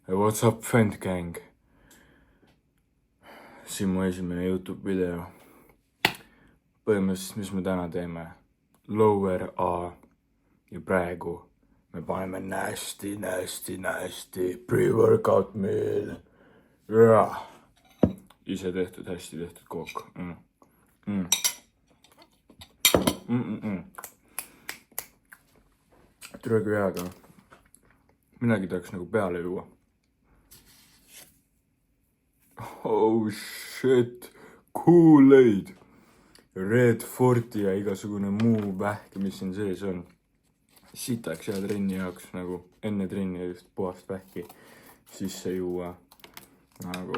Hey, what's up, Fend Gang? Siin mu esimene YouTube video. Põhimõtteliselt, mis me täna teeme? Lower A. Ja praegu me paneme nasty pre-workout meal. Ise tehtud, hästi tehtud kook. Tere kui heaga. Midagi tahaks nagu peale juua. Oh shit, Kool-Aid, Red Forti ja igasugune muu vähk, mis siin sees on. Sitaks hea trenni jaoks nagu enne trenni just puhast vähki sisse juua. Nagu,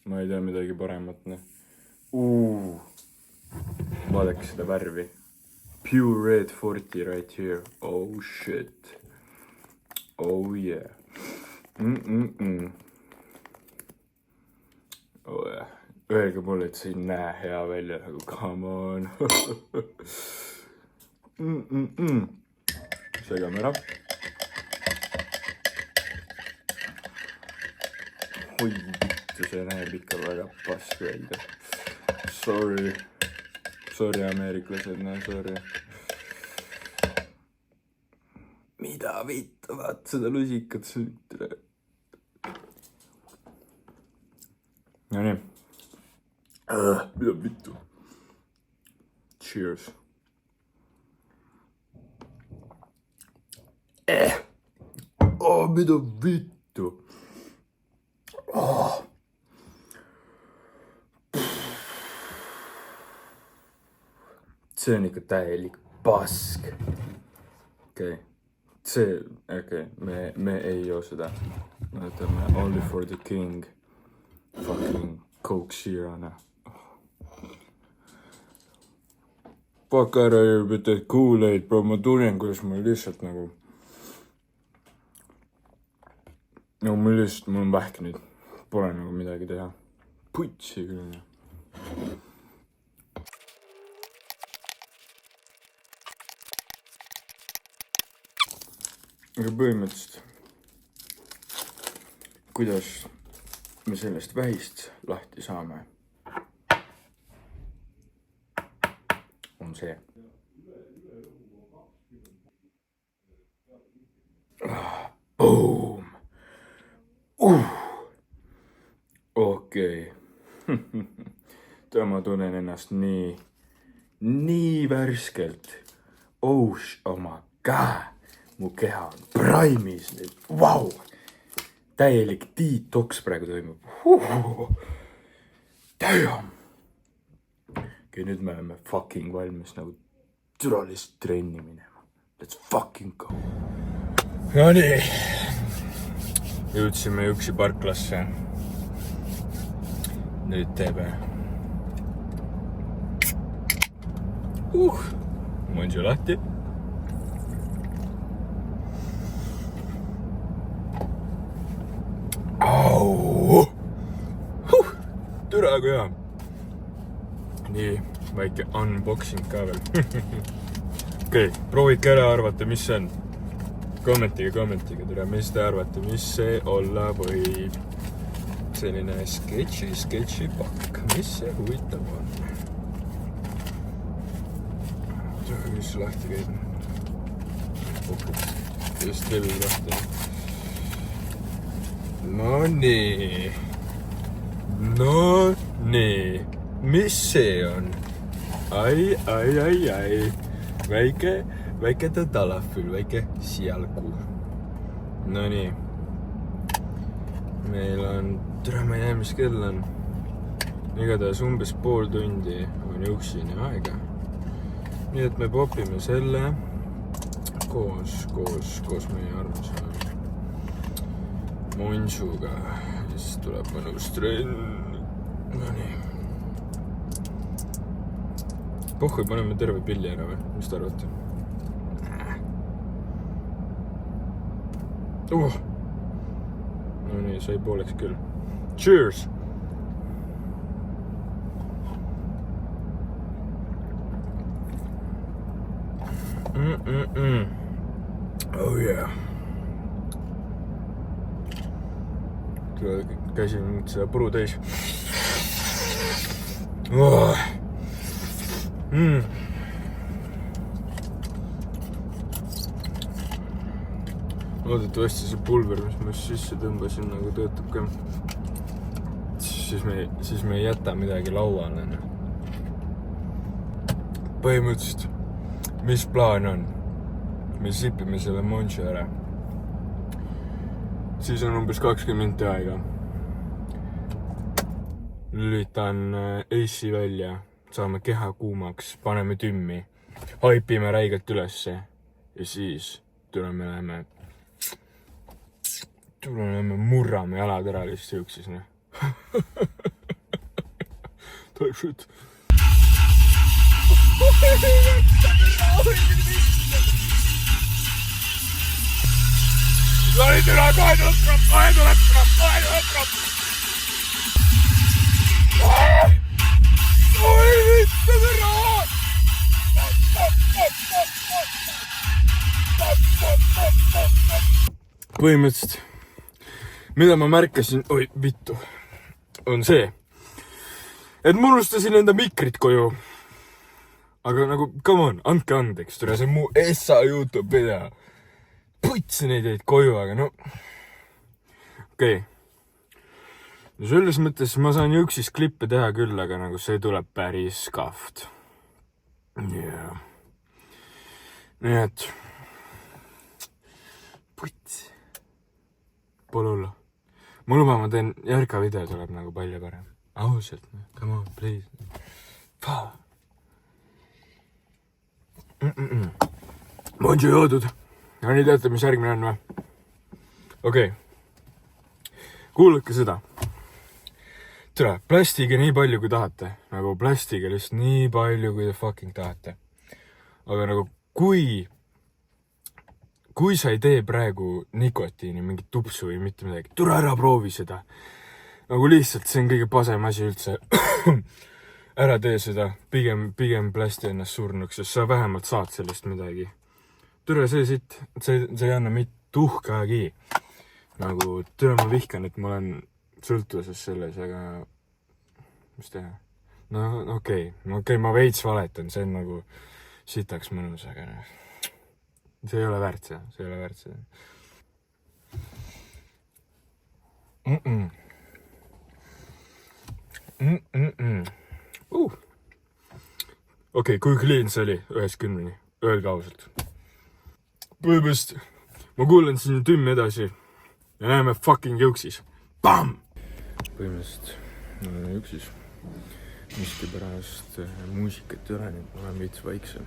ma ei tea midagi paremat. Vaadake seda värvi. Pure Red Forti right here. Oh shit. Oh yeah. Oh yeah. Öelge mulle, et see ei näe hea välja, nagu come on. Segame ära. Oi vittu, see näeb ikka väga pask välja. Sorry ameeriklased, sorry. Mida vittu, vaat seda lusikat süütile. No nii. Mida vittu. Cheers. Mida vittu. See on ikka täielik pask. Okei. Me ei joo seda. Võtame only for the king. Fucking Coke Zero. Fuck ära mitte Kool-Aid, bro, ma tunnen, kuidas mul lihtsalt nagu... No mul on vähk nüüd. Pole nagu midagi teha. Putsi küll. Aga põhimõtteliselt, kuidas me sellest vähist lahti saame, on see. Boom! Okei. Ma tunnen ennast nii värskelt. Oh my god! Mu keha on prime'is nüüd. Vau! Täielik detox praegu toimub. Damn! Okei, nüüd me oleme fucking valmis nagu türalist trenni minema. Let's fucking go. No nii. Jõudsime Juksi parklasse. Nüüd teeme. Mõnsu lahti. Türa kui hea. Nii, väike unboxing ka veel. Okei, proovike ära arvata, mis see on. Kommentiga, tere, mis te arvate, mis see olla võib. Selline sketši pakk. Mis see huvitav on? Mis lahti käib? Just veel lahti. No nii, mis see on? Ai, väike talafül, väike sialgu. No nii, meil on, ma ei tea, mis kell on. Igatahes umbes pool tundi on Juksini aega. Nii et me popime selle koos meie arvusega. Mõnsuga, siis tuleb mõnus trenn. No nii. Pohhui, paneme terve pilli ära või? Mis te arvate? No nii, sai pooleks küll. Cheers! Oh yeah. käisin seda puru täis. Loodetavasti see pulver, mis ma sisse tõmbasin, nagu töötab ka. Siis me ei jäta midagi lauale. Põhimõtteliselt, mis plaan on? Me sipime selle Monchi ära. Siis on umbes 20 minti aega. Lülitan AC välja, saame keha kuumaks, paneme tümmi, haipime räigelt ülesse ja siis tuleme murrame jalad ära lihtsalt jõuksis. Täpselt. Lai tule, kohe tuleb tropp. Oi, vittu raha! Põhimõtteliselt, mida ma märkasin, oi vittu, on see, et ma unustasin enda mikrit koju. Aga nagu, come on, andke andeks, tule see mu essa YouTube video. Puts neid jäid koju, aga no... Okei. Selles mõttes ma saan jõuksis klippe teha küll, aga nagu see tuleb päris kahvt. Yeah. Nii et... Puts. Pole hullu. Ma luban, ma teen järga video tuleb nagu palju parem. Ausalt, come on, please. Monchi joodud. Ja nii teate, mis järgmine on või? Okei. Kuulake seda. Tere, plastiga nii palju, kui tahate. Nagu plastiga lihtsalt nii palju, kui te fucking tahate. Aga nagu, kui sa ei tee praegu nikotiini, mingit tupsu või mitte midagi, tule ära proovi seda. Nagu lihtsalt, see on kõige pasem asi üldse. Ära tee seda, pigem plasti ennast surnuks, sest sa vähemalt saad sellest midagi. Tule see sitt, see ei anna mitte tuhkagi. Nagu, tule ma vihkan, et ma olen sõltuvuses selles, aga mis teha? No okei, ma veits valetan, see on nagu sitaks mõnus, aga see ei ole väärt see. Okei, kui clean see oli 1-10, öelge ausalt. Põhimõtteliselt, ma kuulen siin tümmi edasi ja näeme fucking jõuksis. Bam! Põhimõtteliselt, ma olen jõuksis. Miski pärast muusikat ei ole, nüüd ma olen veits vaiksem.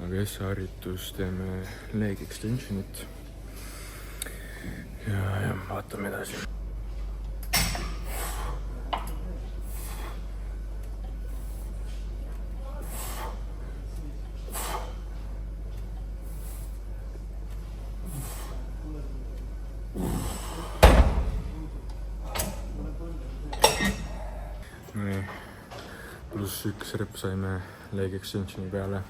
Aga harjutus teeme leg extensionit. Ja vaatame edasi. Nii, pluss 1 rep saime leg extensioni peale.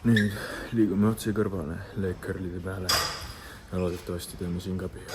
Nüüd liigume otsi kõrvale leg curlide peale ja loodetavasti teeme siin ka pihja.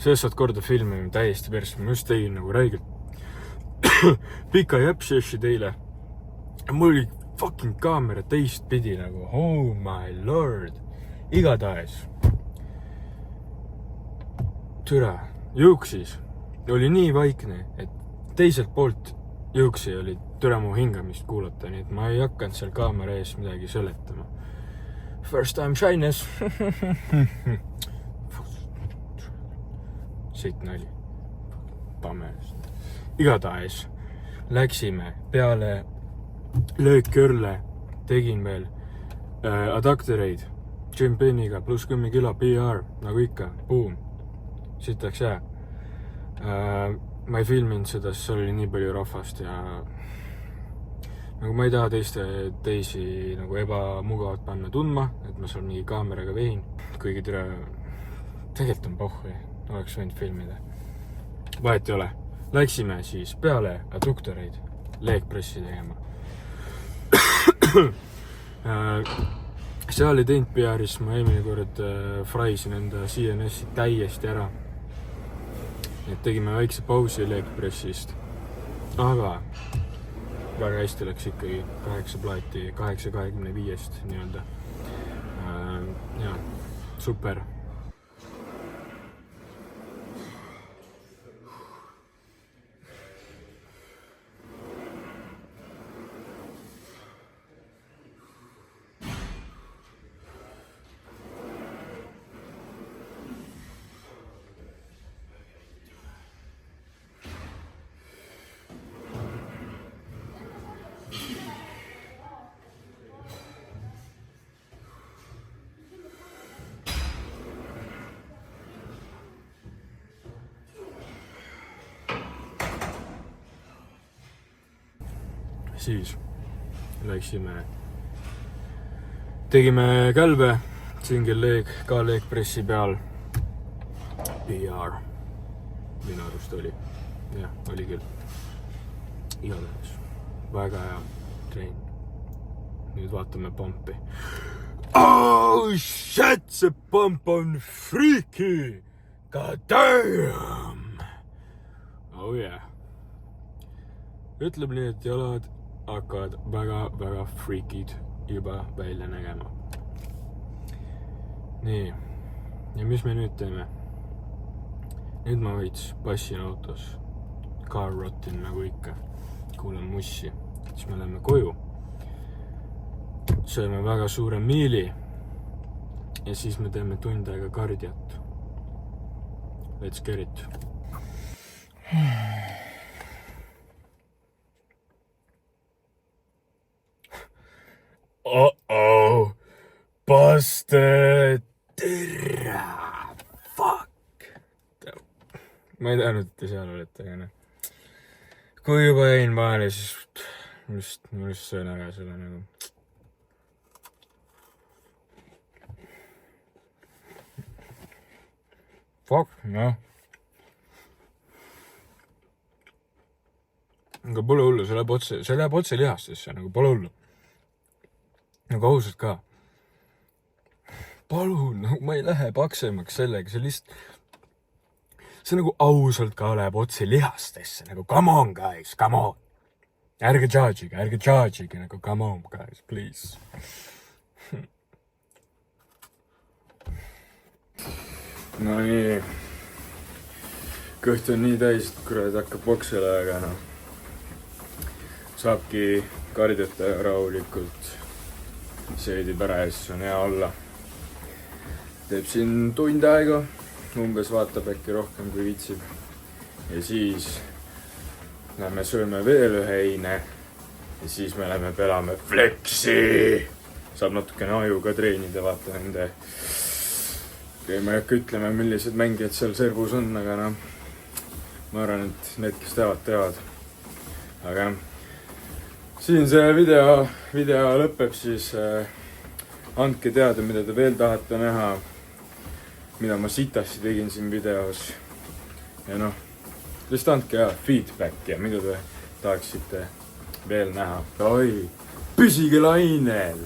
Sellest korda filmime täiesti persse, ma just tegin nagu räigelt pika jäpsessi teile. Mul oli fucking kaamera teistpidi nagu, oh my lord. Igatahes. Türa, jõuksis oli nii vaikne, et teiselt poolt jõuksi oli türa mu hingamist kuulata, nii et ma ei hakanud seal kaamera ees midagi sõletama. First time shyness. Siit nali. Pamest. Igatahes läksime peale löökkörle, tegin veel adaptereid Jim Penniga pluss 10 kilo PR, nagu ikka, boom. Siit läks hea. ma ei filminud seda, sest seal oli nii palju rahvast ja nagu ma ei taha teisi nagu ebamugavalt panna tundma, et ma seal mingi kaameraga vehin, kuigi tegelikult on pohhui, oleks võinud filmida. Vahet ei ole. Läksime siis peale adduktoreid leegpressi tegema. Seal ei teinud PR-is, ma eelmine kord fraisin enda CNS-i täiesti ära. Et tegime väikse pausi leegpressist, aga väga hästi läks ikkagi 8 plaati 8-25 nii-öelda. Ja, super. Siis läksime, tegime kälbe, single leg, ka leegpressi peal. PR minu arust oli, jah, oli küll. Igatahes, väga hea trein. Nüüd vaatame pumpi. Oh shit, see pump on freaky! God damn! Oh yeah. Ütleb nii, et jalad hakkavad väga freakid juba välja nägema. Nii, ja mis me nüüd teeme? Nüüd ma veits passin autos, car rottin nagu ikka, kuulen mussi, siis me läheme koju, sööme väga suure miili ja siis me teeme tund aega kardiat. Let's get it. Uh-oh, busted, fuck. Ma ei teadnud, et te seal olete, aga noh. Kui juba jäin vahele, siis ma just söön ära selle nagu. Fuck, noh. Aga pole hullu, see läheb otse lihastesse, nagu pole hullu. Nagu ausalt ka. Palun, nagu ma ei lähe paksemaks sellega, see nagu ausalt ka läheb otse lihastesse, nagu come on guys, come on. Ärge charge'ige, nagu come on guys, please. No nii, kõht on nii täis, et kurat hakkab poksele, aga noh. Saabki kardjata rahulikult. Seedib ära ja siis on hea olla. Teeb siin tund aega, umbes vaatab äkki rohkem kui viitsib. Ja siis lähme sööme veel ühe heine ja siis me lähme pelame flexi. Saab natukene aju ka treenida, vaata nende. Ma ei hakka ütlema, millised mängijad seal servus on, aga noh, ma arvan, et need, kes teavad. Aga siin see video lõpeb, siis andke teada, mida te veel tahate näha, mida ma sitasti tegin siin videos. Ja noh, lihtsalt andke feedback ja mida te tahaksite veel näha. Oi, püsige lainel!